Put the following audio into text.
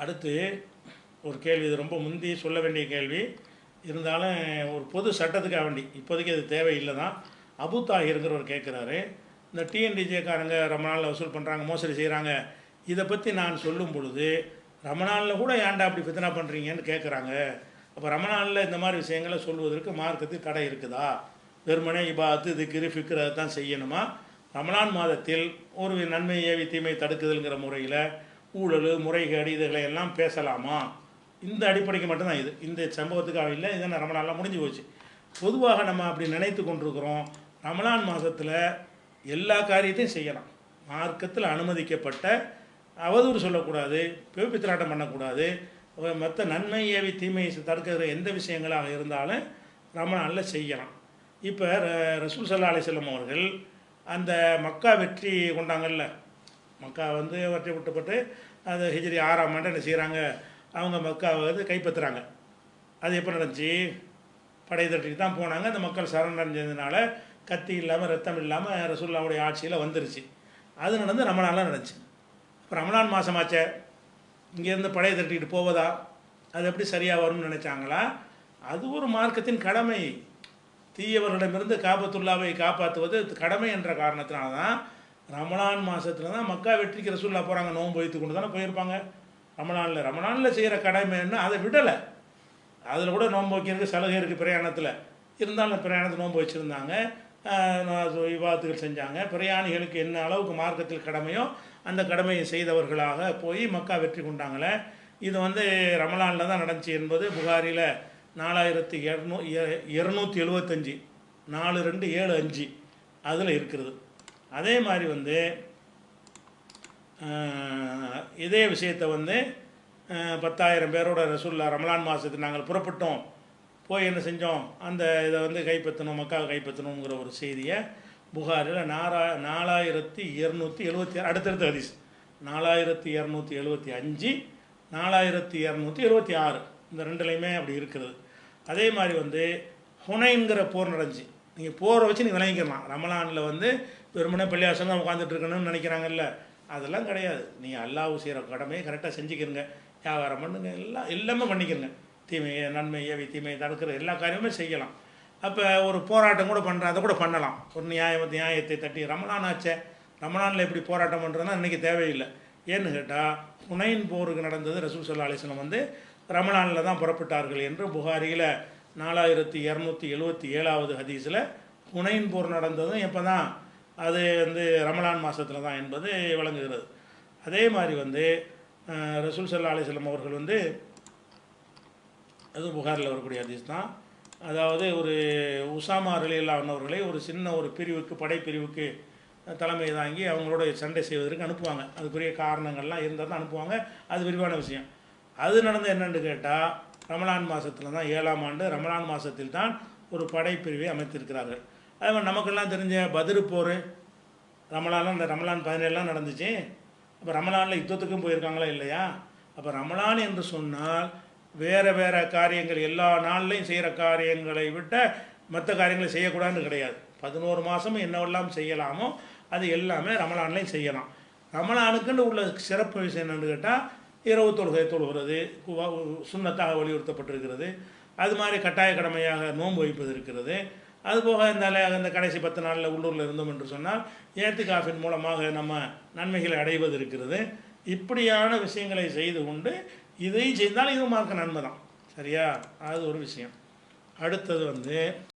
அடுத்து ஒரு கேள்வி, இது ரொம்ப முந்தி சொல்ல வேண்டிய கேள்வி, இருந்தாலும் ஒரு பொது சட்டத்துக்காக வேண்டி இப்போதைக்கு அது தேவையில்லை தான். அபு தாஹிருங்கிறவர் கேட்குறாரு, இந்த டிஎன்டிஜேக்காரங்க ரமணானில் வசூல் பண்ணுறாங்க, மோசடி செய்கிறாங்க, இதை பற்றி நான் சொல்லும் பொழுது ரமணானில் கூட ஏன்டா அப்படி ஃபித்னா பண்ணுறீங்கன்னு கேட்குறாங்க. அப்போ ரமணானில் இந்த மாதிரி விஷயங்களை சொல்வதற்கு மார்க்கத்துக்கு தடை இருக்குதா? வெறுமனே இபாத்து திக்ரு ஃபிக்ரு அதை தான் செய்யணுமா? ரமலான் மாதத்தில் ஒரு நன்மை ஏவி தீமை தடுக்குதல்ங்கிற முறையில் ஊழல் முறைகேடு இதுகளை எல்லாம் பேசலாமா? இந்த அடிப்படைக்கு மட்டும்தான் இது. இந்த சம்பவத்துக்காக இல்லை, இதெல்லாம் ரமலான்லாம் முடிஞ்சு போச்சு. பொதுவாக நம்ம அப்படி நினைத்து கொண்டிருக்கிறோம். ரமலான் மாதத்தில் எல்லா காரியத்தையும் செய்யலாம். மார்க்கத்தில் அனுமதிக்கப்பட்ட அவதூறு சொல்லக்கூடாது, பித்திராட்டம் பண்ணக்கூடாது, மற்ற நன்மை ஏவி தீமையை தடுக்கிற எந்த விஷயங்களாக இருந்தாலும் ரமலானில் செய்யலாம். இப்போ ரசூல் ஸல்லல்லாஹு அலைஹி வஸல்லம் அவர்கள் அந்த மக்கா வெற்றி கொண்டாங்கல்ல, மக்கா வந்து வெற்றி விட்டுப்பட்டு அது ஹிஜ்ரி 6ஆம் ஆண்டு என்ன செய்கிறாங்க, அவங்க மக்காவை வந்து கைப்பற்றுறாங்க. அது எப்போ நடந்துச்சு? படை தட்டிக்கு தான் போனாங்க. அந்த மக்கள் சரணடைஞ்சதுனால கத்தி இல்லாமல் ரத்தம் இல்லாமல் ரசூலுல்லாஹ்வுடைய ஆட்சியில் வந்துருச்சு. அது நடந்து ரமலானில் நடந்துச்சு. இப்போ ரமலான் மாதமாச்சே, இங்கேருந்து படை தட்டிக்கிட்டு போவதா? அது எப்படி சரியாக வரும்னு நினச்சாங்களா? அது ஒரு மார்க்கத்தின் கடமை. தீயவர்களிடமிருந்து காபத்துல்லாவை காப்பாற்றுவது கடமை என்ற காரணத்தினால தான் ரமலான் மாதத்தில் தான் மக்கா வெற்றிக்கு ரசூலுல்லாஹ் போகிறாங்க. நோன்பு வைத்து கொண்டு தானே போயிருப்பாங்க. ரமலானில் செய்கிற கடமைன்னு அதை விடலை. அதில் கூட நோன்பு வைக்கிறதுக்கு சலுகை இருக்குது பிரயாணத்தில். இருந்தாலும் பிரயாணத்தில் நோன்பு வச்சுருந்தாங்க, விவாதத்துகள் செஞ்சாங்க. பிரயாணிகளுக்கு என்ன அளவுக்கு மார்க்கத்தில் கடமையோ அந்த கடமையை செய்தவர்களாக போய் மக்கா வெற்றி கொண்டாங்களே. இது வந்து ரமலானில் தான் நடந்துச்சு என்பது புகாரில் 4275 4275 அதில் இருக்கிறது. அதே மாதிரி வந்து இதே விஷயத்தை வந்து 10,000 பேரோட ரசூலுல்லாஹ் ரமலான் மாதத்துக்கு நாங்கள் புறப்பட்டோம், போய் என்ன செஞ்சோம், அந்த இதை வந்து கைப்பற்றணும், மக்காவை கைப்பற்றணுங்கிற ஒரு செய்தியை புகாரில் 4276 அடுத்தடுத்த ஹதீஸ் 4275 4276 இந்த ரெண்டுலையுமே அப்படி இருக்கிறது. அதே மாதிரி வந்து ஹுனைன்கிற போர் நடந்துச்சு. நீங்கள் போரை வச்சு நீங்கள் விளங்கிக்கலாம். ரமலானில் வந்து வெறுமனே பள்ளியாசம் தான் உட்காந்துட்டு இருக்கணும்னு நினைக்கிறாங்கல்ல, அதெல்லாம் கிடையாது. நீங்கள் அல்லாஹ் செய்கிற கடமையை கரெக்டாக செஞ்சுக்கிறங்க, வியாபாரம் பண்ணுங்க, எல்லாமே பண்ணிக்கிறங்க. தீமையை நன்மை ஏவி தீமையை தடுக்கிற எல்லா காரியமுமே செய்யலாம். அப்போ ஒரு போராட்டம் கூட பண்ணுற அதை கூட பண்ணலாம். ஒரு நியாயத்தை தட்டி ரமலான் ஆச்சே, ரமலானில் எப்படி போராட்டம் பண்ணுறதுனா இன்றைக்கி தேவையில்லை. ஏன்னு கேட்டால் ஹுனைன் போருக்கு நடந்தது ரசூல் ஸல்லல்லாஹு அலைஹி வஸல்லம் வந்து ரமலானில் தான் புறப்பட்டார்கள் என்று புகாரியில் 4277 ஹதீஸில் ஹுனைன் போர் நடந்ததும் எப்போ தான், அது வந்து ரமலான் மாதத்தில் தான் என்பது விளங்குகிறது. அதே மாதிரி வந்து ரசூல் ஸல்லல்லாஹு அலைஹி வஸல்லம் அவர்கள் வந்து அதுவும் புகாரில் வரக்கூடிய ஹதீஸ் தான். அதாவது ஒரு உசாமா ரலியல்லாஹு அன்ஹு அவர்களை ஒரு சின்ன ஒரு பிரிவுக்கு படைப்பிரிவுக்கு தலைமை தாங்கி அவங்களோட சண்டை செய்வதற்கு அனுப்புவாங்க. அதுக்குரிய காரணங்கள்லாம் இருந்தால் தான் அனுப்புவாங்க. அது விரிவான விஷயம். அது நடந்து என்னென்னு கேட்டால் ரமலான் மாதத்தில் தான் 7ஆம் ஆண்டு ரமலான் மாதத்தில் தான் ஒரு படைப்பிரிவை அமைத்திருக்கிறார்கள். அதே மாதிரி நமக்கெல்லாம் தெரிஞ்ச பத்ரு போர் ரமலான், இந்த ரமலான் 17 நடந்துச்சு. அப்போ ரமலானில் யுத்தத்துக்கும் போயிருக்காங்களா இல்லையா? அப்போ ரமலான் என்று சொன்னால் வேறு வேறு காரியங்கள் எல்லா நாள்லையும் செய்கிற காரியங்களை விட்ட மற்ற காரியங்களை செய்யக்கூடாதுன்னு கிடையாது. 11 மாதமும் என்னவெல்லாம் செய்யலாமோ அது எல்லாமே ரமலான்லையும் செய்யலாம். ரமலானுக்குன்னு உள்ள சிறப்பு விஷயம் என்னென்னு கேட்டால் இரவு தொழுகை தொழுகிறது சுன்னத்தாக வலியுறுத்தப்பட்டிருக்கிறது. அது மாதிரி கட்டாய கடமையாக நோன்பு வைப்பது இருக்கிறது. அதுபோக இந்த கடைசி 10 நாளில் உள்ளூரில் இருந்தோம் என்று சொன்னால் ஏத்திகாஃபின் மூலமாக நம்ம நன்மைகளை அடைவது இருக்கிறது. இப்படியான விஷயங்களை செய்து கொண்டு இதை செய்தால் இது மார்க்க நன்மை தான். சரியா? அது ஒரு விஷயம். அடுத்தது வந்து